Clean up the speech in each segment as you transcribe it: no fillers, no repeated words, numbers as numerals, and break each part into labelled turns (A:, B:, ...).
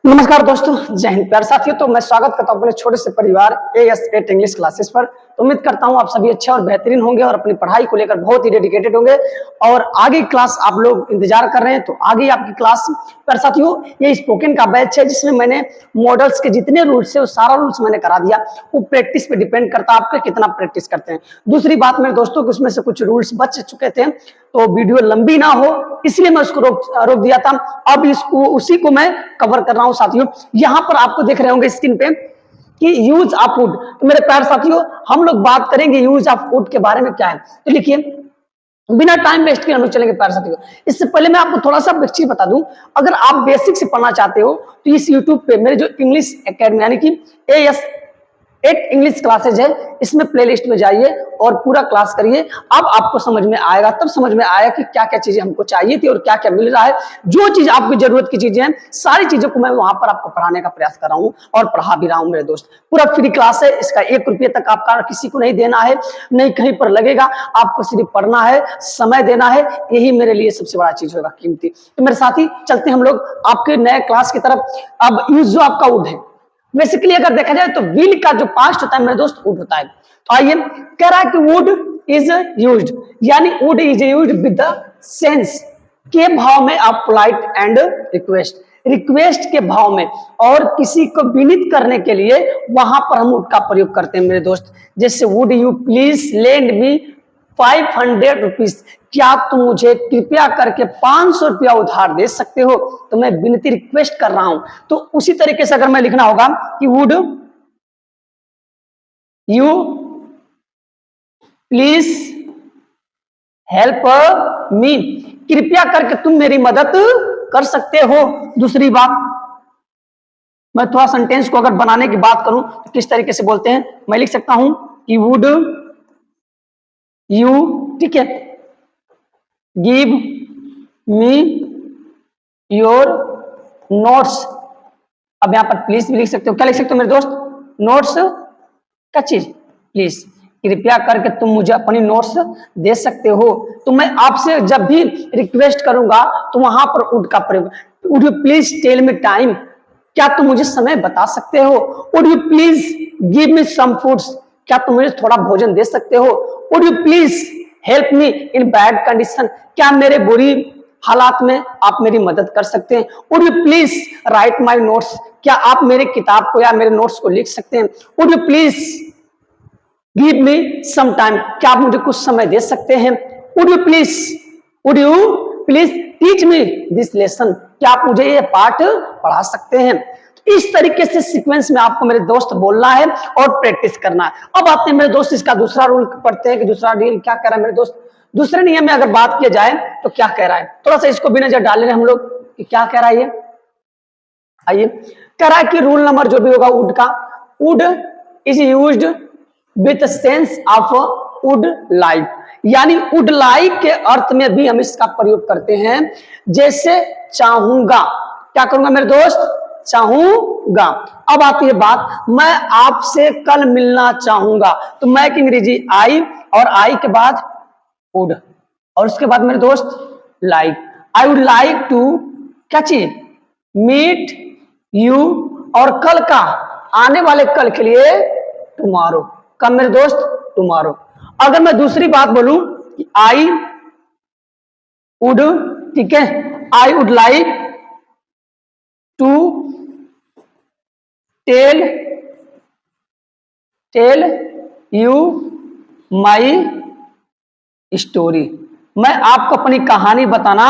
A: नमस्कार दोस्तों, जय हिंद प्यारे साथियों। तो मैं स्वागत करता हूं अपने छोटे से परिवार AS8 इंग्लिश क्लासेस पर। तो उम्मीद करता हूं आप सभी अच्छे और बेहतरीन होंगे और अपनी पढ़ाई को लेकर बहुत ही डेडिकेटेड होंगे और आगे क्लास आप लोग इंतजार कर रहे हैं। तो आगे आपकी क्लास प्यारे साथियों, ये स्पोकन का बैच है जिसमें मैंने मॉडल्स के जितने रूल्स है वो सारा रूल्स मैंने करा दिया। वो प्रैक्टिस पे डिपेंड करता है आपके कितना प्रैक्टिस करते हैं। दूसरी बात मेरे दोस्तों कि उसमें से कुछ रूल्स बच चुके थे तो वीडियो लंबी ना हो इसलिए मैं उसको रोक दिया था। अब इसको उसी को मैं कवर कर रहा हूं साथियों। यहाँ पर आपको देख रहे होंगे स्क्रीन पे कि यूज ऑफ वुड। तो मेरे प्यारे साथियों, हम लोग बात करेंगे यूज ऑफ वुड के बारे में क्या है। तो लिखिए, बिना टाइम वेस्ट किए हम लोग चलेंगे प्यारे साथियों। इससे पहले मैं आपको थोड़ा सा चीज बता दूं, अगर आप बेसिक से पढ़ना चाहते हो तो इस यूट्यूब पे मेरे जो इंग्लिश एकेडमी यानी कि AS8 इंग्लिश क्लासेज है, इसमें प्लेलिस्ट में जाइए और पूरा क्लास करिए। अब आपको समझ में आएगा, तब समझ में आया कि क्या क्या चीजें हमको चाहिए थी और क्या क्या मिल रहा है। जो चीज आपकी जरूरत की चीजें हैं सारी चीजों को मैं वहां पर आपको पढ़ाने का प्रयास कर रहा हूं और पढ़ा भी रहा हूं मेरे दोस्त। पूरा फ्री क्लास है, इसका 1 रुपये तक आपका किसी को नहीं देना है, नहीं कहीं पर लगेगा। आपको सिर्फ पढ़ना है, समय देना है, यही मेरे लिए सबसे बड़ा चीज होगा कीमती। तो मेरे साथी चलते हम लोग आपके नए क्लास की तरफ। अब यूज जो आपका वुड है, बेसिकली अगर देखा जाए तो विल का जो पास्ट होता है मेरे दोस्त वुड होता है। तो आइए, कह रहा है कि वुड इज यूज्ड, यानी would is used with the sense के भाव में आप पोलाइट एंड रिक्वेस्ट के भाव में और किसी को विनित करने के लिए वहां पर हम वुड का प्रयोग करते हैं मेरे दोस्त। जैसे would you please lend me 500 rupees, क्या तुम मुझे कृपया करके 500 रुपया उधार दे सकते हो। तो मैं विनती रिक्वेस्ट कर रहा हूं। तो उसी तरीके से अगर मैं लिखना होगा कि वुड यू प्लीज हेल्प मी, कृपया करके तुम मेरी मदद कर सकते हो। दूसरी बात, मैं थोड़ा सेंटेंस को अगर बनाने की बात करूं तो किस तरीके से बोलते हैं, मैं लिख सकता हूं कि वुड यू, ठीक है, गिव मी योर नोट्स। अब यहां पर प्लीज भी लिख सकते हो। क्या लिख सकते हो मेरे दोस्त? नोट्स क्या चीज? प्लीज, कृपया करके तुम मुझे अपनी नोट्स दे सकते हो। तो मैं आपसे जब भी रिक्वेस्ट करूंगा तो वहां पर वुड का प्रयोग, would you please tell me time, क्या तुम मुझे समय बता सकते हो। Would you please give me some foods, क्या तुम मुझे थोड़ा भोजन दे सकते हो। Would you please help me in bad condition, क्या मेरे बुरी हालात में आप मेरी मदद कर सकते हैं। Would you please right my notes, क्या आप मेरे किताब को या मेरे नोट्स को लिख सकते हैं। Would you please give me some time, क्या आप मुझे कुछ समय दे सकते हैं। Would you please teach me this lesson, क्या आप मुझे ये पाठ पढ़ा सकते हैं। इस तरीके से सीक्वेंस में आपको मेरे दोस्त बोलना है और प्रैक्टिस करना है। अब आते हैं मेरे दोस्त इसका दूसरा रूल पढ़ते हैं कि दूसरा रूल क्या कह रहा है मेरे दोस्त। दूसरे नियम में अगर बात किया जाए तो क्या कह रहा है, थोड़ा सा इसको भी नजर डाल रहे हैं हम लोग कि क्या कह रहा है ये। आइए, कह रहा है कि रूल नंबर जो भी होगा वुड का, would is used with sense of would like, यानी वुड लाइक के अर्थ में भी हम इसका प्रयोग करते हैं। जैसे चाहूंगा, क्या करूंगा मेरे दोस्त? चाहूंगा। अब आती है बात, मैं आपसे कल मिलना चाहूंगा। तो मैं की अंग्रेजी आई और आई के बाद वुड और उसके बाद मेरे दोस्त like. I would like to क्या चीज? मीट यू, और कल का आने वाले कल के लिए टुमारो। कब मेरे दोस्त? टुमारो। अगर मैं दूसरी बात बोलूं कि आई वुड, ठीक है, I would like to tell you my story, मैं आपको अपनी कहानी बताना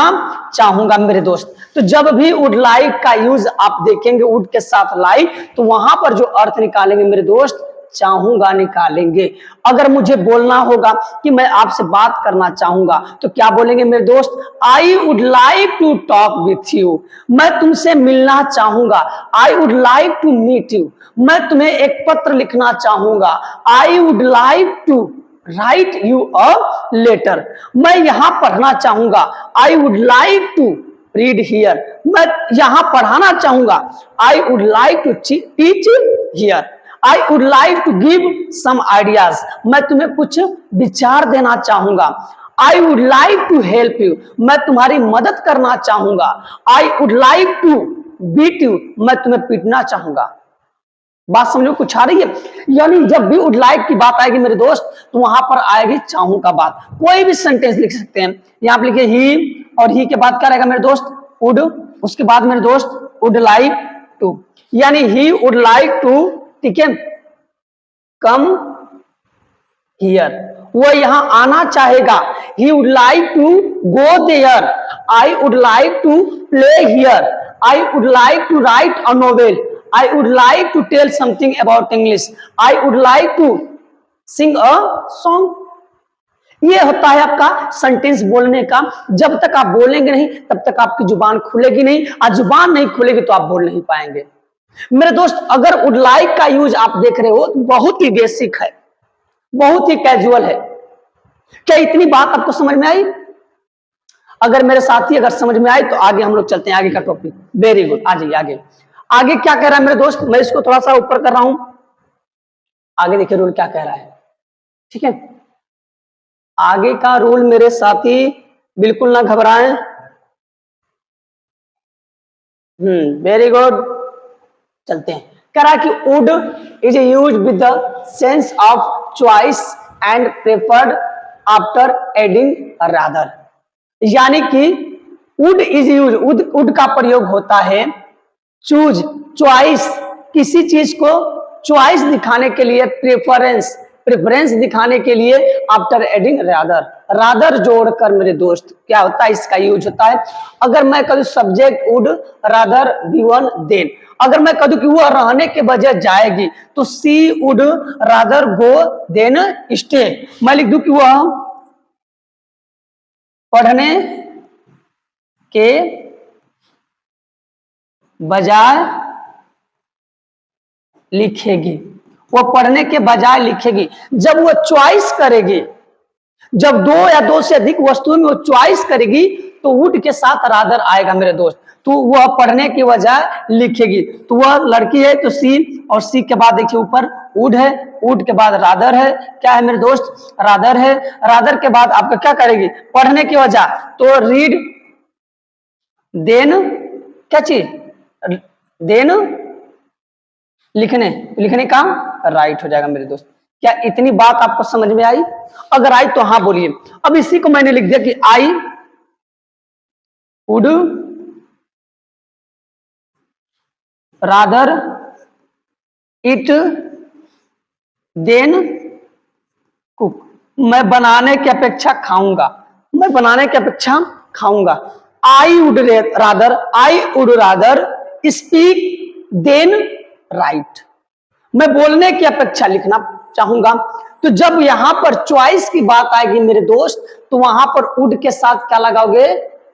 A: चाहूंगा मेरे दोस्त। तो जब भी वुड लाइक का यूज आप देखेंगे वुड के साथ लाइक, तो वहां पर जो अर्थ निकालेंगे मेरे दोस्त, चाहूंगा निकालेंगे। अगर मुझे बोलना होगा कि मैं आपसे बात करना चाहूंगा तो क्या बोलेंगे मेरे दोस्त? I would like to talk with you, मैं तुमसे मिलना चाहूंगा। I would like to meet you, मैं तुम्हें एक पत्र लिखना चाहूंगा। I would like to write you a letter, मैं यहां पढ़ना चाहूंगा। I would like to read here, मैं यहां पढ़ाना चाहूंगा। I would like to teach here. I would like to give some ideas, मैं तुम्हें कुछ विचार देना चाहूंगा। I would like to help you, मैं तुम्हारी मदद करना चाहूंगा। I would like to beat you, मैं तुम्हें पीटना चाहूंगा। बात समझ में कुछ आ रही है? यानी जब भी वुड लाइक की बात आएगी मेरे दोस्त, तो वहां पर आएगी चाहूं का बात। कोई भी सेंटेंस लिख सकते हैं। यहां पर लिखिए ही, और ही के बाद क्या रहेगा मेरे दोस्त? वुड। उसके बाद मेरे दोस्त वुड लाइक टू, यानी ही वुड लाइक टू, ठीक है, कम हियर, वो यहां आना चाहेगा। He would like to go there. I would like to play here. I would like to write a novel. I would like to tell something about English. I would like to sing a song. ये होता है आपका sentence बोलने का। जब तक आप बोलेंगे नहीं तब तक आपकी जुबान खुलेगी नहीं, और जुबान नहीं खुलेगी तो आप बोल नहीं पाएंगे। मेरे दोस्त, अगर वुड लाइक का यूज आप देख रहे हो तो बहुत ही बेसिक है, बहुत ही कैजुअल है। क्या इतनी बात आपको समझ में आई? अगर मेरे साथी अगर समझ में आई तो आगे हम लोग चलते हैं, आगे का टॉपिक। वेरी गुड, आ जाइए आगे। आगे क्या कह रहा है मेरे दोस्त? मैं इसको थोड़ा सा ऊपर कर रहा हूं। आगे देखिए रूल क्या कह रहा है, ठीक है। आगे का रूल मेरे साथी बिल्कुल ना घबराएं। वेरी गुड, चलते हैं। कह रहा है कि would is use with the sense of choice and preferred after adding rather, यानी कि वुड इज यूज, वुड का प्रयोग होता है चूज, चॉइस, किसी चीज को चॉइस दिखाने के लिए, प्रेफरेंस, प्रेफरेंस दिखाने के लिए आफ्टर एडिंग रादर, रादर जोड़कर मेरे दोस्त क्या होता है, इसका यूज होता है। अगर मैं कहूं subject would rather be one than, अगर मैं कहूं कि वह रहने के बजाय जाएगी तो she would rather go than stay. मैं लिख दूं कि वह पढ़ने के बजाय लिखेगी, वो पढ़ने के बजाय लिखेगी। जब वो चॉइस करेगी, जब दो या दो से अधिक वस्तुओं में वो चॉइस करेगी तो वुड के साथ रादर आएगा मेरे दोस्त, तो वह पढ़ने की बजाय लिखेगी। तो वह लड़की है तो सी, और सी के बाद देखिए ऊपर वुड है, वुड के बाद रादर है। क्या है मेरे दोस्त? रादर है। रादर के बाद आपका क्या करेगी? पढ़ने की वजह, तो रीड, देन क्या चीज? देन लिखने, लिखने का राइट हो जाएगा मेरे दोस्त। क्या इतनी बात आपको समझ में आई? अगर आई तो हाँ बोलिए। अब इसी को मैंने लिख दिया कि I would rather eat than cook, मैं बनाने की अपेक्षा खाऊंगा, मैं बनाने की अपेक्षा खाऊंगा। I would rather, I would rather speak than write, मैं बोलने की अपेक्षा लिखना चाहूंगा। तो जब यहां पर चॉइस की बात आएगी मेरे दोस्त, तो वहां पर वुड के साथ क्या लगाओगे?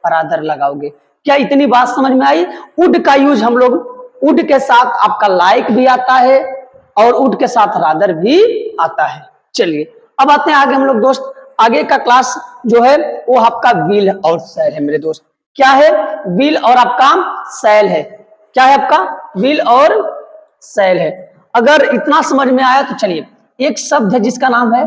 A: रादर लगाओगे। क्या इतनी बात समझ में आई? वुड का यूज हम लोग, वुड के साथ आपका लाइक भी आता है और वुड के साथ रादर भी आता है। चलिए अब आते हैं आगे हम लोग दोस्त। आगे का क्लास जो है वो आपका विल और सेल है मेरे दोस्त। क्या है? विल और आपका सेल है। क्या है आपका? विल और सेल है। अगर इतना समझ में आया तो चलिए, एक शब्द है जिसका नाम है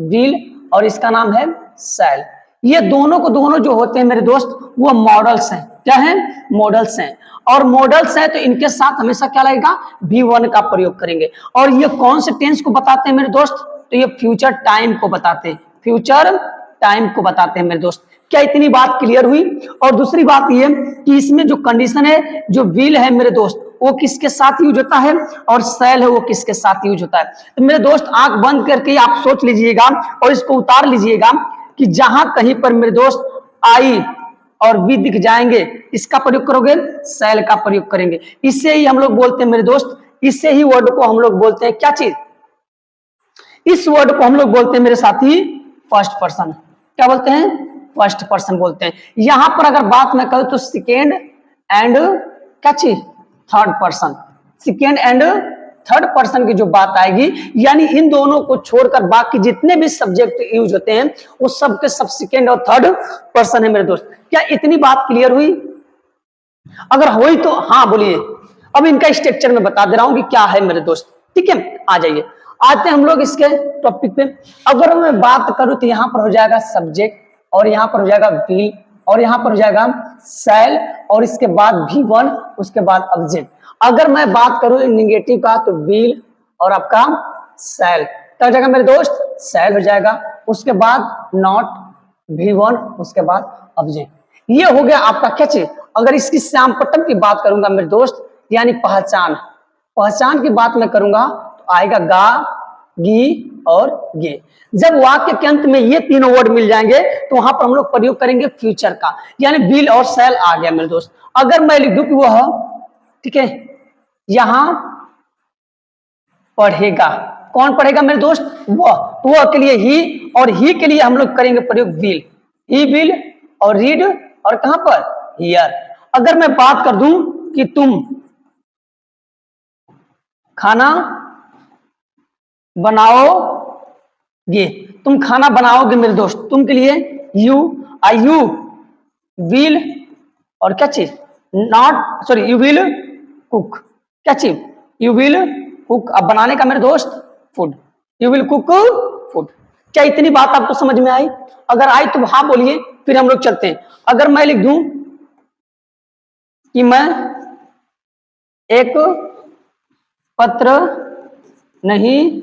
A: विल और इसका नाम है सेल। ये दोनों को दोनों जो होते हैं मेरे दोस्त वो मॉडल्स हैं। क्या है? मॉडल्स हैं। और मॉडल्स हैं तो इनके साथ हमेशा क्या लगेगा? V1 का प्रयोग करेंगे। और ये कौन से टेंस को बताते हैं मेरे दोस्त? तो ये फ्यूचर टाइम को बताते हैं, फ्यूचर टाइम को बताते हैं मेरे दोस्त। क्या इतनी बात क्लियर हुई? और दूसरी बात ये कि इसमें जो कंडीशन है, जो विल है मेरे दोस्त, वो किसके साथ यूज होता है, और सेल है वो किसके साथ यूज होता है। तो मेरे दोस्त आंख बंद करके आप सोच लीजिएगा और इसको उतार लीजिएगा कि जहां कहीं पर मेरे दोस्त आई और वी दिख जाएंगे, इसका प्रयोग करोगे, सेल का प्रयोग करेंगे। इससे ही हम लोग बोलते हैं मेरे दोस्त, इससे ही वर्ड को हम लोग बोलते हैं क्या चीज? इस वर्ड को हम लोग बोलते हैं मेरे साथी फर्स्ट पर्सन। क्या बोलते हैं? फर्स्ट पर्सन बोलते हैं। यहां पर अगर बात मैं करूं तो सेकेंड एंड क्या चीज? Third person. Second and third person की जो बात आएगी, यानी इन दोनों को छोड़कर बाकी जितने भी सब्जेक्ट यूज होते हैं वो सबके सब सेकेंड और थर्ड पर्सन है मेरे दोस्त। क्या इतनी बात क्लियर हुई? अगर हुई तो हाँ बोलिए। अब इनका स्ट्रक्चर में बता दे रहा हूं कि क्या है मेरे दोस्त, ठीक है। आ जाइए, आते हैं हम लोग इसके टॉपिक पे। अगर मैं बात करूं तो यहां पर हो जाएगा सब्जेक्ट और यहां पर हो जाएगा विल और यहाँ पर हो जाएगा सेल और इसके बाद V1 उसके बाद ऑब्जेक्ट। अगर मैं बात करूं निगेटिव का तो विल और आपका सेल, तो हो जाएगा मेरे दोस्त सेल हो जाएगा, उसके बाद नॉट V1 उसके बाद ऑब्जेक्ट। ये हो गया आपका क्या चीज। अगर इसकी श्यामपट्टम की बात करूंगा मेरे दोस्त यानी पहचान, पहचान की बात मैं करूंगा तो आएगा गा, गी और गे। जब वाक्य के अंत में ये तीनों वर्ड मिल जाएंगे तो वहां पर हम लोग प्रयोग करेंगे फ्यूचर का, यानी विल और सेल आ गया मेरे दोस्त। अगर मैं लिख दूं कि वह, ठीक है, यहां पढ़ेगा, कौन पढ़ेगा मेरे दोस्त, वह, तो वह के लिए ही, और ही के लिए हम लोग करेंगे प्रयोग विल, ही विल और रीड और कहां पर हियर। अगर मैं बात कर दूं कि तुम खाना बनाओगे, तुम खाना बनाओगे मेरे दोस्त, तुम के लिए यू, आई यू विल और क्या चीज, not sorry you will cook, क्या चीज, यू विल कुक। अब बनाने का मेरे दोस्त food, you will cook food. क्या इतनी बात आपको समझ में आई? अगर आई तो हाँ बोलिए, फिर हम लोग चलते हैं। अगर मैं लिख दूं कि मैं एक पत्र नहीं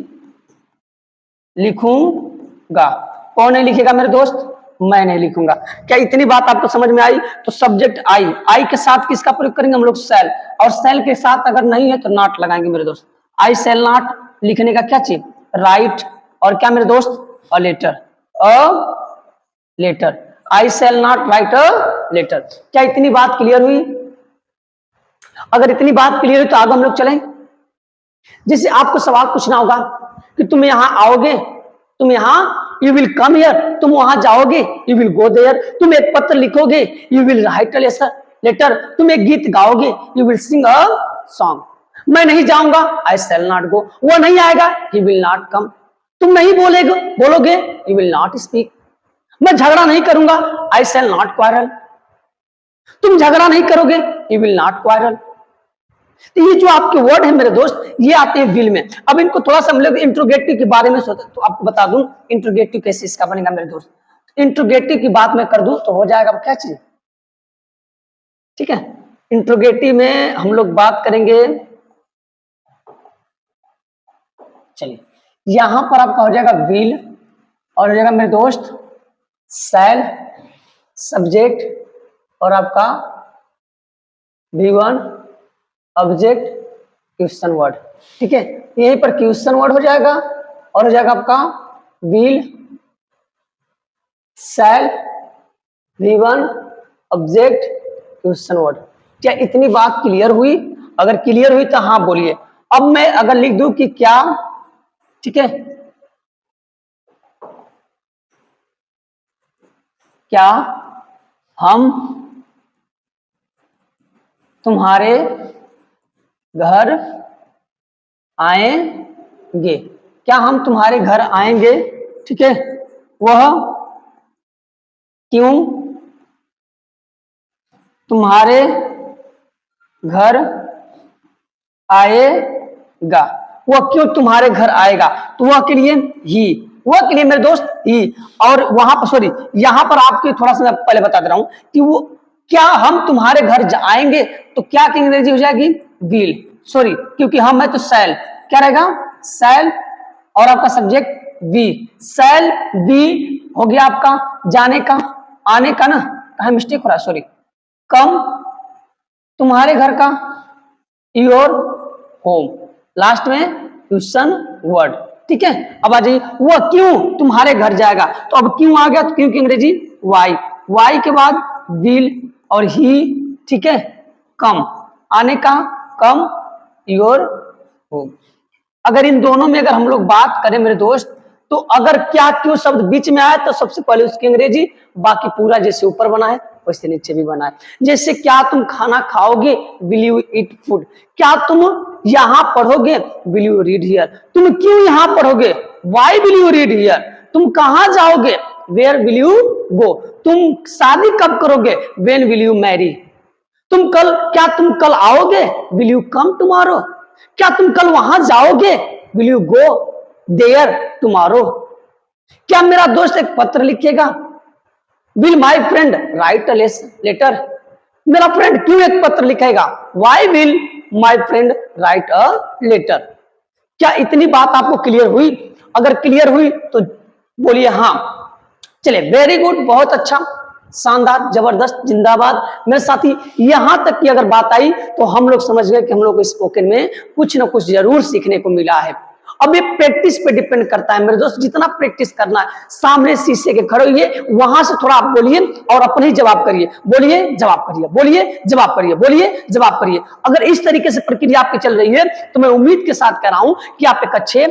A: लिखूंगा, कौन नहीं लिखेगा मेरे दोस्त, मैं नहीं लिखूंगा। क्या इतनी बात आपको समझ में आई? तो सब्जेक्ट आई, आई के साथ किसका प्रयोग करेंगे हम लोग, सेल, और सेल के साथ अगर नहीं है तो नॉट लगाएंगे मेरे दोस्त। आई सेल नॉट लिखने का क्या चीज, राइट, और क्या मेरे दोस्त, a letter, a letter, I shall not write a letter. क्या इतनी बात क्लियर हुई? अगर इतनी बात क्लियर हुई तो आगे हम लोग चलें। जैसे आपको सवाल पूछना होगा कि तुम यहां आओगे, तुम यहां, यू विल कम हियर, तुम वहां जाओगे, यू विल गो देयर, तुम एक पत्र लिखोगे, you will write a letter, तुम एक गीत गाओगे, you will sing a song. मैं नहीं जाऊंगा, आई शैल नॉट गो, वो नहीं आएगा, ही विल नॉट कम। तुम नहीं बोलोगे, यू विल नॉट स्पीक। मैं झगड़ा नहीं करूंगा, आई शैल नॉट क्वारल, तुम झगड़ा नहीं करोगे, यू विल नॉट क्वारल। तो ये जो आपके वर्ड है मेरे दोस्त, ये आते हैं विल में। अब इनको थोड़ा सा हम लोग इंट्रोगेटिव के बारे में सोचते, तो आपको बता दूं इंट्रोगेटिव कैसे इसका बनेगा मेरे दोस्त। इंट्रोगेटिव की बात मैं कर दूं तो हो जाएगा क्या चीज, ठीक है। इंट्रोगेटिव में हम लोग बात करेंगे, चलिए यहां पर आपका हो जाएगा विल और हो जाएगा मेरे दोस्त शैल, सब्जेक्ट और आपका V1 ऑब्जेक्ट क्वेश्चन वर्ड, ठीक है। यहीं पर क्वेश्चन वर्ड हो जाएगा और हो जाएगा आपका will shell V1 object question word. क्या इतनी बात क्लियर हुई? अगर क्लियर हुई तो हाँ बोलिए। अब मैं अगर लिख दूं कि क्या, ठीक है, क्या हम तुम्हारे घर आएंगे, क्या हम तुम्हारे घर आएंगे, ठीक है, वह क्यों तुम्हारे घर आएगा, वह क्यों तुम्हारे घर आएगा, तो वह के लिए ही, वह के लिए मेरे दोस्त ही। और वहां पर सॉरी, यहां पर आपके थोड़ा सा मैं पहले बता दे रहा हूं कि वो क्या हम तुम्हारे घर आएंगे, तो क्या की अंग्रेजी हो जाएगी विल, सॉरी क्योंकि हम है तो शैल, क्या रहेगा शैल और आपका सब्जेक्ट वी, शैल वी हो गया आपका जाने का, आने का ना, कहा मिस्टेक हो रहा है, सॉरी, कम तुम्हारे घर का, योर होम, लास्ट में क्वेश्चन वर्ड, ठीक है। अब आ जाइए, वह क्यों तुम्हारे घर जाएगा, तो अब क्यों आ गया, तो क्यों की अंग्रेजी वाई, वाई के बाद विल और ही, ठीक है, कम आने का, कम योर होम। अगर इन दोनों में अगर हम लोग बात करें मेरे दोस्त, तो अगर क्या क्यों शब्द बीच में आया तो सबसे पहले उसकी अंग्रेजी, बाकी पूरा जैसे ऊपर बना है वैसे नीचे भी बना है। जैसे क्या तुम खाना खाओगे, विल यू ईट फूड, क्या तुम यहां पढ़ोगे, विल यू रीड हियर, तुम क्यों यहां पढ़ोगे, why will you read here, तुम कहां जाओगे, वेयर विल यू गो, तुम शादी कब करोगे, व्हेन विल यू मैरी, क्या तुम कल आओगे, विल यू कम टुमारो, क्या तुम कल वहां जाओगे, will you go there tomorrow, क्या मेरा दोस्त एक पत्र लिखेगा, will my friend write a letter, मेरा फ्रेंड क्यों एक पत्र लिखेगा, why will my friend write a letter. क्या इतनी बात आपको क्लियर हुई? अगर क्लियर हुई तो बोलिए हाँ। चलिए वेरी गुड, बहुत अच्छा, शानदार, जबरदस्त, जिंदाबाद। मेरे साथी यहां तक की अगर बात आई तो हम लोग समझ गए कि हम लोग को स्पोकन में कुछ ना कुछ जरूर सीखने को मिला है। अब ये प्रैक्टिस पे डिपेंड करता है मेरे दोस्त, जितना प्रैक्टिस करना है, सामने शीशे के खड़े होइए, वहां से थोड़ा आप बोलिए और अपने ही जवाब करिए, बोलिए जवाब करिए, बोलिए जवाब करिए, बोलिए जवाब करिए। अगर इस तरीके से प्रक्रिया आपकी चल रही है तो मैं उम्मीद के साथ कह रहा हूं कि आप एक अच्छे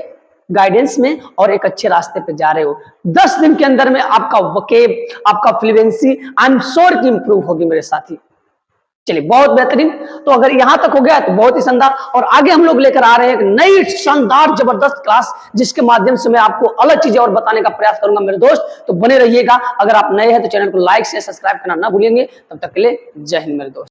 A: गाइडेंस में और एक अच्छे रास्ते पे जा रहे हो। 10 दिन के अंदर में आपका वोकेब, आपका फ्लुएंसी आई एम श्योर की इंप्रूव होगी मेरे साथी। चलिए बहुत बेहतरीन। तो अगर यहां तक हो गया तो बहुत ही शानदार, और आगे हम लोग लेकर आ रहे हैं एक नई शानदार जबरदस्त क्लास, जिसके माध्यम से मैं आपको अलग चीजें और बताने का प्रयास करूंगा मेरे दोस्त। तो बने रहिएगा। अगर आप नए हैं तो चैनल को लाइक से सब्सक्राइब करना ना भूलेंगे। तब तक के लिए जय हिंद मेरे दोस्त।